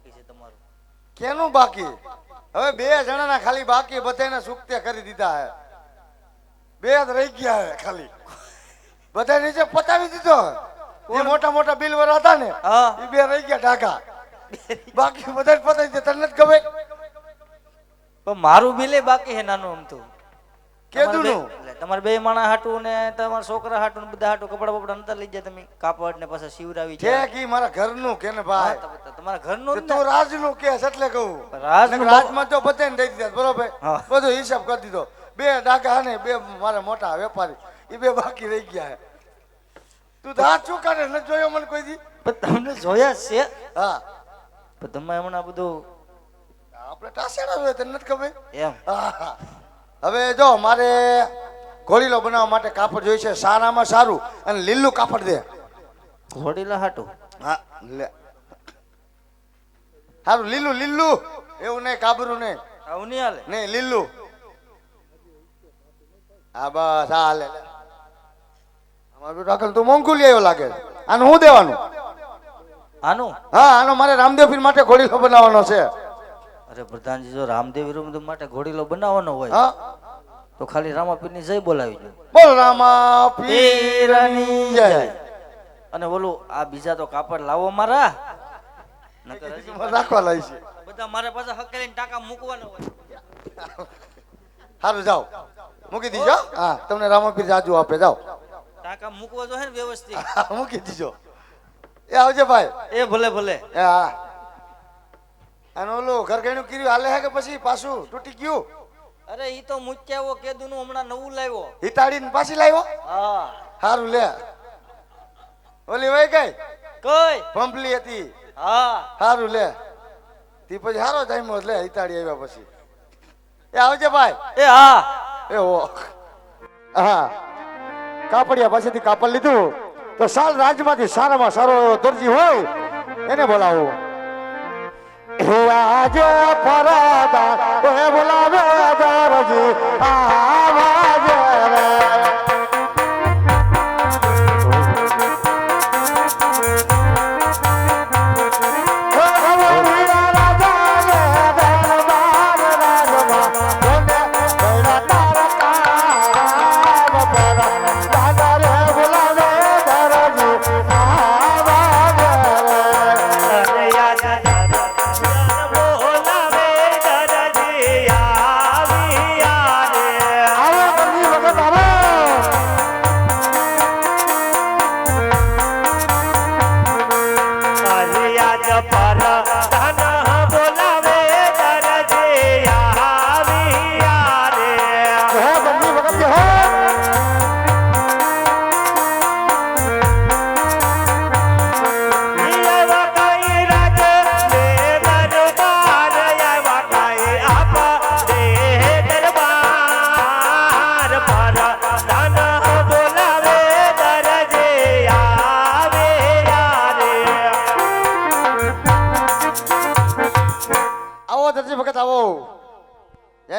બાકી છે તમારું? કેનું બાકી? હવે 2 જણાના ખાલી બાકી, બધાને સુક્તે કરી દીધા હે. 2 જ રહી ગયા હે ખાલી. બધા નીચે પતાવી દીધો. એ મોટા મોટા બિલ વાળા હતા ને, હા એ 2 રહી ગયા ઢાકા. બાકી બધા પતાવી દીધા. તને જ ખબર? પણ મારું બિલે બાકી છે નાનું અમથું. કેદું નું? તમારે 2 માણા હાટું ને તમારા છોકરા હાટું ને બધા હાટું કપડા બપડા નતા લઈ જાય તમે? કાપડ ને પછી શિવરાવી છે કી મારા ઘરનું કે ને ભાઈ? તમારા ઘરનું તું રાજનું કેસ એટલે કહું. રાજનું રાજમાં તો બધાને દઈ દીધા બરોબર, હા. બધો હિસાબ કરી દીધો. 2 ડાકા ને 2 મારા મોટા વેપારી, એ 2 બાકી રહી ગયા હે. તું દાંત ચૂકાને ન જોયો મને કોઈ દી? પણ તમને જોયા છે. હા પણ તમે હમણાં બધું આપણે ટાસેડા હોય તને નથી ખબર? એમ હા. હવે જો મારે ઘોડીલો બનાવવા માટે કાપડ જોઈ છે, સારામાં સારું અને લીલું કાપડ દે. ઘોડીલા હાટું? હા લે સારું લીલું લીલું, એવું નહીં કાબરું નહીં. આવું નહીં હાલે? નહીં લીલું. હા બસ હા લે. અમારું રાખલ તું મોંઘું લેવો લાગે. આનું શું દેવાનું? આનું? હા આનો મારે રામદેવ પીર માટે ઘોડીલો બનાવવાનો છે. અરે પ્રધાનજી, જો રામદેવ વિરુદ્ધ માટે ઘોડીલો બનાવવાનો હોય હા તો ખાલી રામાપીરની જય બોલાવી દો. બોલ રામા પીરની જય. અને બોલું આ બીજા તો કાપડ લાવો મારા, નકર હજી રાખવા લાવી છે. બધા મારા પાસે હકેલીને ટાંકા મૂકવાના હોય. સારું જાઓ મૂકી દીજો. હા તમને રામાપીર જાજુ આપે, જાઓ. ટાંકા મૂકવા જો હે ને વ્યવસ્થિત. મૂકી દીજો. એ આવજે ભાઈ. એ ભલે ભલે. એ હા. અને ઓલું ઘર ગણ્યું કર્યું હાલે હે કે પછી પાછું તૂટી ગયું? અરે ઈ તો મુચ્યાવો કેદુનું હમણાં નવું લાવ્યો. હિતાડીને પાછી લાવ્યો? હા. સારું લે. ઓલી વઈ ગઈ કઈ પંપલી હતી. હા સારું લે. તી પછી સારો જામ્યો લે હિતાડી આવ્યા પછી. એ આવજે ભાઈ. એ હા એ ઓ હા. કાપડિયા પાસેથી કાપડ લીધું તો સાલ રાજમાંથી સારામાં સારો દરજી હોય એને બોલાવો. હે આજે ફરાદા એ બોલાવે દરજી આવાજે રે.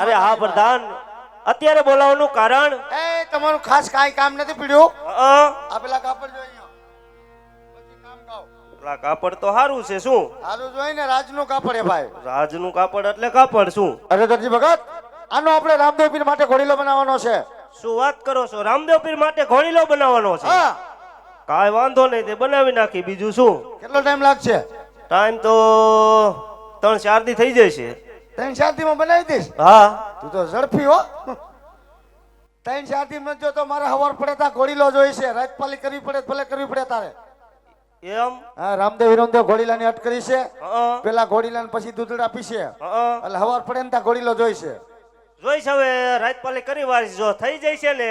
અરે હા પ્રધાન, અત્યારે બોલાવવાનું કારણ? એ તમારું ખાસ કાઈ કામ નથી પડ્યું. આ પેલા કાપડ જોઈ પછી કામ ગાઓ. પેલા કાપડ તો સારું છે. શું સારું જોઈ ને? રાજનું કાપડ હે ભાઈ. રાજનું કાપડ એટલે કાપડ શું? અરે દરજી ભગત, આનો આપણે રામદેવ પીર માટે ઘોડીલો બનાવવાનો છે. શું વાત કરો છો? રામદેવ પીર માટે ઘોડીલો બનાવવાનો છે? હા કાંઈ વાંધો નહીં, તે બનાવી નાખી. બીજું શું? કેટલો ટાઈમ લાગશે? ટાઈમ તો 3-4 દી થઈ જશે. 3-4 દીમાં બનાવી દઈશ. હા તું તો ઝડપી હો. 3-4 દી માં જો તો મારે હવાર પડે તા ઘોડીલો જોઈ છે. રાજપાલી કરવી પડે ભલે કરવી પડે તારે. એમ? હા રામદેવ વિરમદેવ ઘોડીલાની અટ કરી છે. હા પેલા ઘોડીલાને પછી દૂધડા પીશે હા એટલે હવાર પડે ને તા ઘોડીલો જોઈ છે. જોઈશ. હવે રાજપાલી કરી વાળીશ. જો થઈ જાય છે ને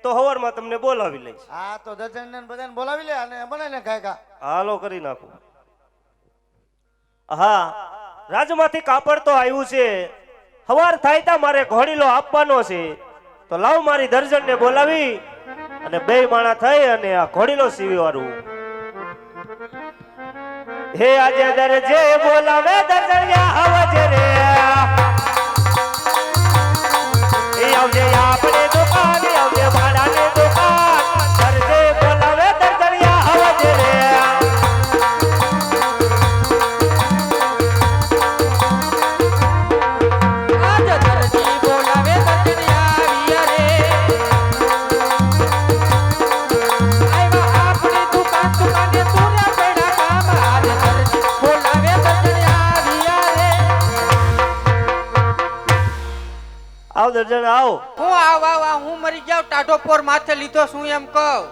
તો હવારમાં તમને બોલાવી લઈશ. હા તો દર્શન બધાને બોલાવી લે અને બનાવીને ખાય. હાલો કરી નાખું. હા રાજમાંથી કાપડ તો આવ્યું છે. હવાર થાય તા મારે ઘોડીલો આપવાનો છે. તો લાવ મારી દર્જનને બોલાવી અને 2 માણા થઈ અને આ ઘોડીલો સીવી વાળું. હે આજે દરજે બોલાવે દર્જનિયા આવજે રે. એ આવજે આપણે દુકાન, આવજે ભાડાની દુકાન. દરજે બોલાવે દર્જનિયા આવજે રે. આવ દર્જન આવ. હું આવ હું મરી જાવ ટાઢો પોર માથે લીધો શું એમ કહું.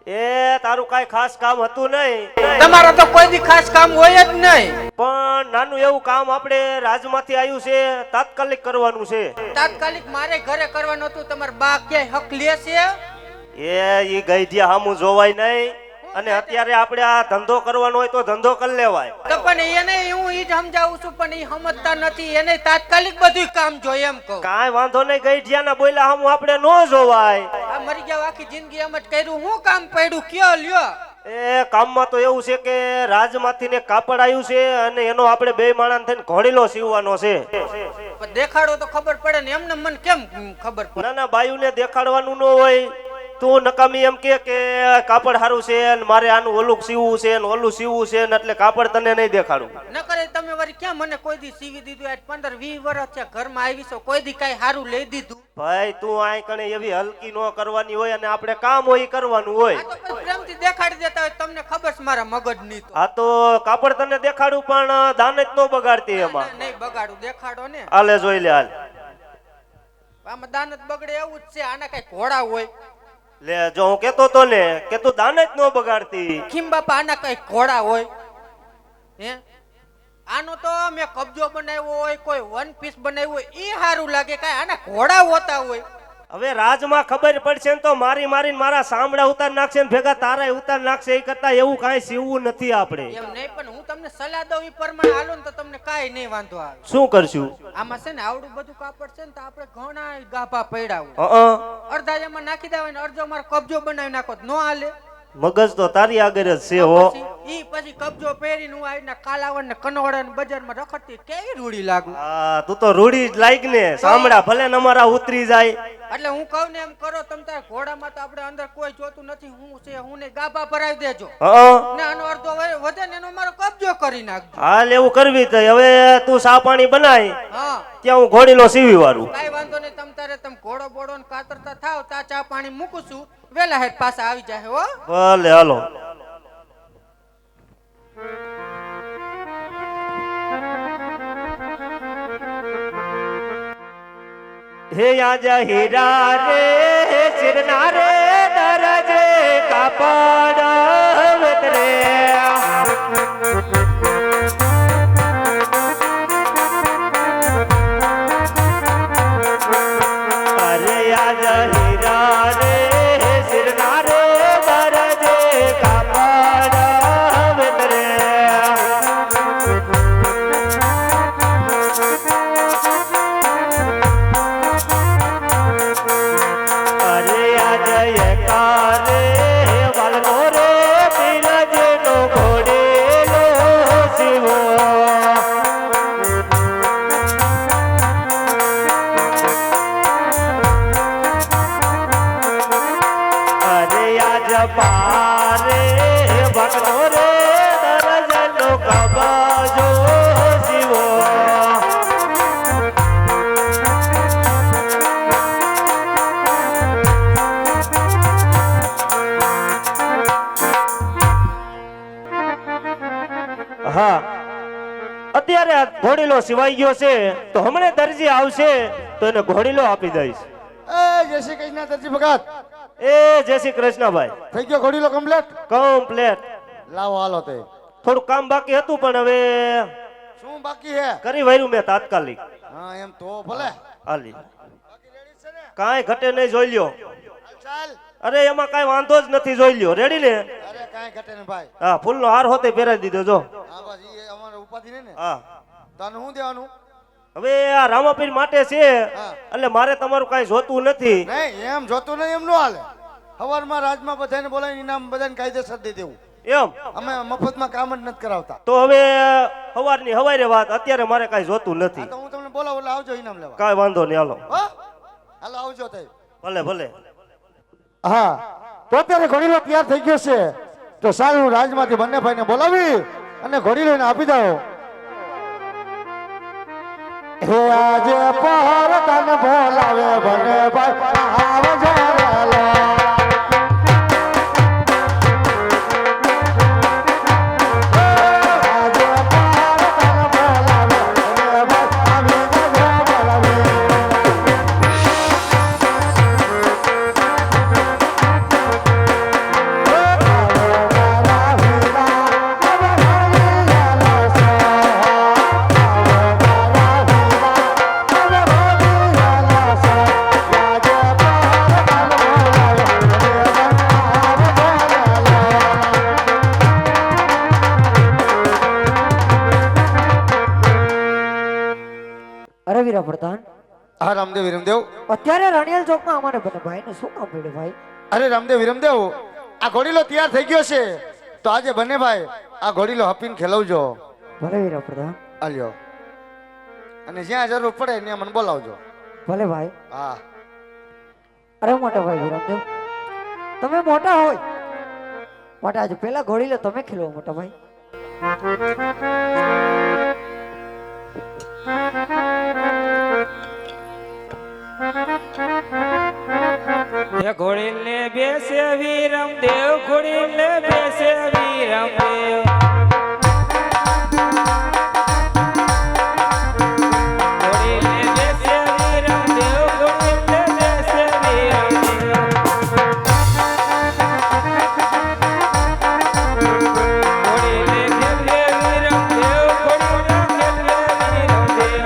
એ તારું કાંઈ ખાસ કામ હતું નહીં, તમારો તો કોઈ દી ખાસ કામ હોય જ નહીં. પણ નાનું એવું કામ આપણે રાજમાંથી આવ્યું છે, તાત્કાલિક કરવાનું છે. તાત્કાલિક મારે ઘરે કરવાનું હતું. તમારા બા ક્યાંય હક લે છે? ઈ ગઈઢિયા હામું જોવાય નહીં. અને અત્યારે આપણે આ ધંધો કરવાનો હોય તો ધંધો કરી લેવાય. તો પણ એને હું ઈ જ સમજાવું છું પણ ઈ સમજતા નથી. એને તાત્કાલિક બધું કામ જોઈએ એમ કહું. કાંઈ વાંધો નહીં, ગઈઢિયાના બોલ્યા હામું આપણે નો જોવાય. આ મરી જાવ આખી જિંદગી એમ જ કર્યું. હું કામ પડ્યું કયો લ્યો. એ કામમાં તો એવું છે કે રાજમાંથી ને કાપડ આવ્યું છે અને એનો આપણે બે માણસ થઈને ઘોડીલો સીવવાનો છે. પણ દેખાડો તો ખબર પડે ને. એમને મને કેમ ખબર પડે? ના ના, બાયુને દેખાડવાનું ન હોય. તું નકામી એમ કે કાપડ સારું છે ને મારે આનું ઓલું સીવવું છે ને ઓલું સીવવું છે ને એટલે કાપડ તને નહીં દેખાડું. ન કરે તમે વળી ક્યાં મને કોઈ દી સીવી દીધું? આજ 15-20 વર્ષ છે ઘરમાં આવી છો, કોઈ દી કઈ સારું લઈ દીધું? ભાઈ તું આ કણે એવી હલકી નો કરવાની હોય અને આપણે કામ હોય ઈ કરવાનું હોય. આ તો પછી પ્રેમથી દેખાડી દેતા હોય. તમને ખબર છે મારા મગજની તો. આ તો કાપડ તને દેખાડું પણ દાન જ નો બગાડતી એમાં. નહીં બગાડું, દેખાડો ને. હાલે જોઈ લે હાલ. આમાં દાનત બગડે એવું જ છે. આના કઈ ઘોડા હોય? લે જો હું કેતો તો ને કે તું દાન જ નો બગાડતી. ખીમ બાપા આના કઈ ઘોડા હોય? હે આનો તો મેં કબજો બનાવ્યો હોય, કોઈ વન પીસ બનાવ્યું હોય, ઈ સારું લાગે. કઈ આના ઘોડા હોતા હોય? હવે રાજમાં ખબર પડશે ને તો મારી મારીને મારા સાંભળા ઉતાર નાખશે ને ભેગા તારા ઉતાર નાખશે. એ કરતા એવું કાંઈ સીવવું નથી આપણે. એમ નહીં પણ હું તમને સલાહ દઉં ઈ પ્રમાણે હાલો ને તો તમને કાંઈ નહીં વાંધો આવે. શું કરશું? આમાં છે ને આવડું બધું કાપડ છે ને તો આપણે ઘણા ગાભા પડ્યા હોય. અડધા એમાં નાખી દેવાય ને અડધો મારો કબજો બનાવી નાખો તો નો હાલે. મગજ તો તારી આગળ જ છે હો. પછી કબજો પહેરીને હું આવીને કાલાવડ ને કનોડા ને બજારમાં રખડતી કેવી રૂડી લાગુ. હા તું તો રૂડી જ લાગ ને. સાંભળા ભલે ને અમારા ઉતરી જાય. એટલે હું કહું ને એમ કરો. તમે તાર ઘોડામાં તો આપણે અંદર કોઈ જોતું નથી. હું છે હું ને ગાભા ભરાવી દેજો ને આનો અડધો વધે ને એનો મારો કબજો કરી નાખજો. હાલ એવું કરવી તો હવે તું સા પાણી બનાય હા ત્યાં હું ઘોડીલો સીવી વાળું. કઈ વાંધો નહીં. તમે ઘોડો બોડો ને કાતરતા થાવ તા ચા પાણી મૂકું છું. વેલા હેઠ પાછા આવી જાય હો. ભલે હાલો. હે આજા હીરા રે ચિરના રે દરજે કાપડ વેતરે. અરે આજા હીરા રે ચિરના રે દરજે કાપડ વેતરે. પારે ભક્તો રે દરજનો કબજો શિવો. હા અત્યારે આ ઘોડીલો સિવાઈ ગયો છે તો હમણાં દરજી આવશે તો એને ઘોડીલો આપી દઈશ. જય શ્રી કૃષ્ણ દરજી ભગત. એ જય શ્રી કૃષ્ણ ભાઈ. થઈ ગયો ઘોડીલો કમ્પ્લીટ? કમ્પ્લીટ. લાવો હાલો તે. થોડું કામ બાકી હતું પણ હવે શું બાકી હે? કરી વાર્યું મેં તાત્કાલિક. હા એમ તો ભલે. હાલી કાંઈ ઘટે નહીં, જોઈ લ્યો. ચાલ. અરે એમાં કાંઈ વાંધો જ નથી, જોઈ લ્યો. રેડી ને? અરે કાંઈ ઘટે ને ભાઈ. હા ફૂલનો હાર હોતે પહેરાવી દીધો જો. હા બસ ઈ અમારે ઉપાધિ નહીં ને. હા તને શું દેવાનું? હવે આ રામાપીર માટે છે એટલે મારે તમારું કાંઈ જોતું નથી. નહીં એમ જોતું નહીં, એમ નો હાલે. સવારમાં રાજમાં બધાને બોલાવીને ઇનામ બધાને કાયદેસર દઈ દેવું. એમ અમે મફતમાં કામ જ નથી કરાવતા. તો હવે સવારની હવારે વાત, અત્યારે મારે કાંઈ જોતું નથી. તો હું તમને બોલાવું એટલે આવજો ઇનામ લેવા. કાંઈ વાંધો નહીં, હાલો. હો હાલો આવજો તઈ. ભલે ભલે. હા તો અત્યારે ઘોડીલો તૈયાર થઈ ગયો છે તો સારું રાજમાંથી બંને ભાઈને બોલાવી અને ઘોડીલો એને આપી દો. હે આજે પર તને બોલાવે બંને ભાઈ આવજો રેલો. અત્યારે રણિયાલ ચોકમાં અમારે બને ભાઈને શું કામ પડ્યું ભાઈ? અરે રામદેવ વિરમદેવ, આ ઘોડીલો તૈયાર થઈ ગયો છે, તો આજે બંને ભાઈ આ ઘોડીલો હપીને ખેલવજો. ભલે વીરા પ્રધાન. આલ્યો, અને જ્યાં જરૂર પડે ત્યાં મને બોલાવજો. ભલે ભાઈ. હા. અરે મોટા ભાઈ વિરમદેવ, તમે મોટા હોય માટે આજે પેલા ઘોડી લો, તમે ખેલો મોટા ભાઈ. ઘોડીને બેસે વીરમદેવ, ઘોડીને બેસે વીરમદેવ. ઘોડીને બેસે વીરમદેવ, ઘોડીને બેસે વીરમદેવ. ઘોડીને ખેલે વીરમદેવ, ઘોડીને ખેલે વીરમદેવ.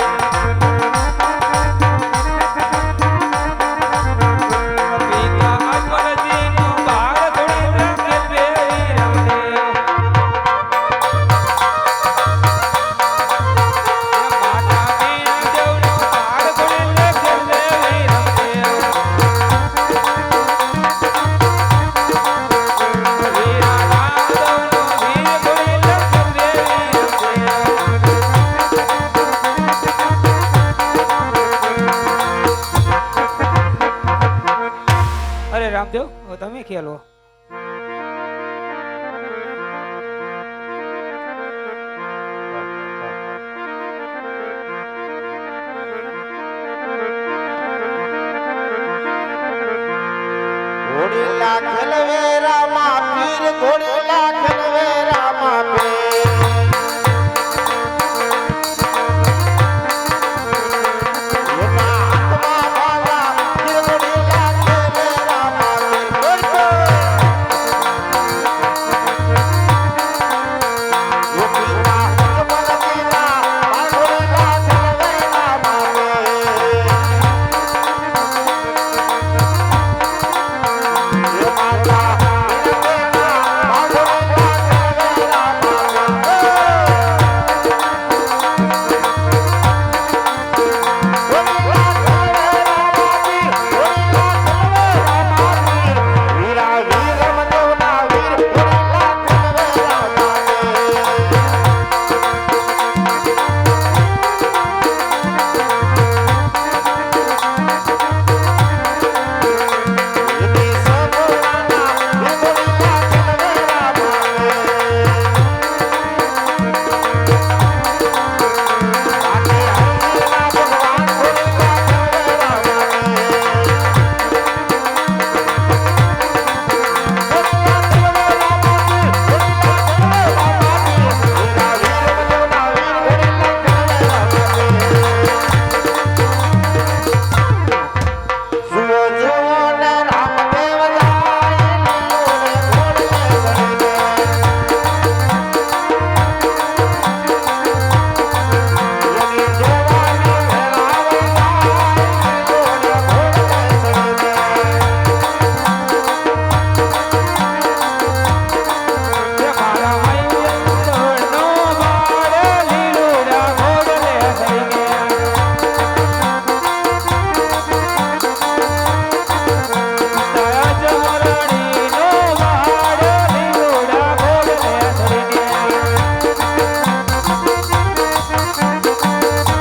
પિતા અમરજીનો બાળ ઘોડીને ખેલે વીરમદેવ. માતા વીરદેવનો બાળ ઘોડીને ખેલે વીરમદેવ. વીરા રામદેવનો વીર ઘોડીને ખેલે વીરમદેવ. અરે રામદેવ, હવે તમે ખેલો. ઘોડીલા ખેલવે રામા પીર, ઘોડીલા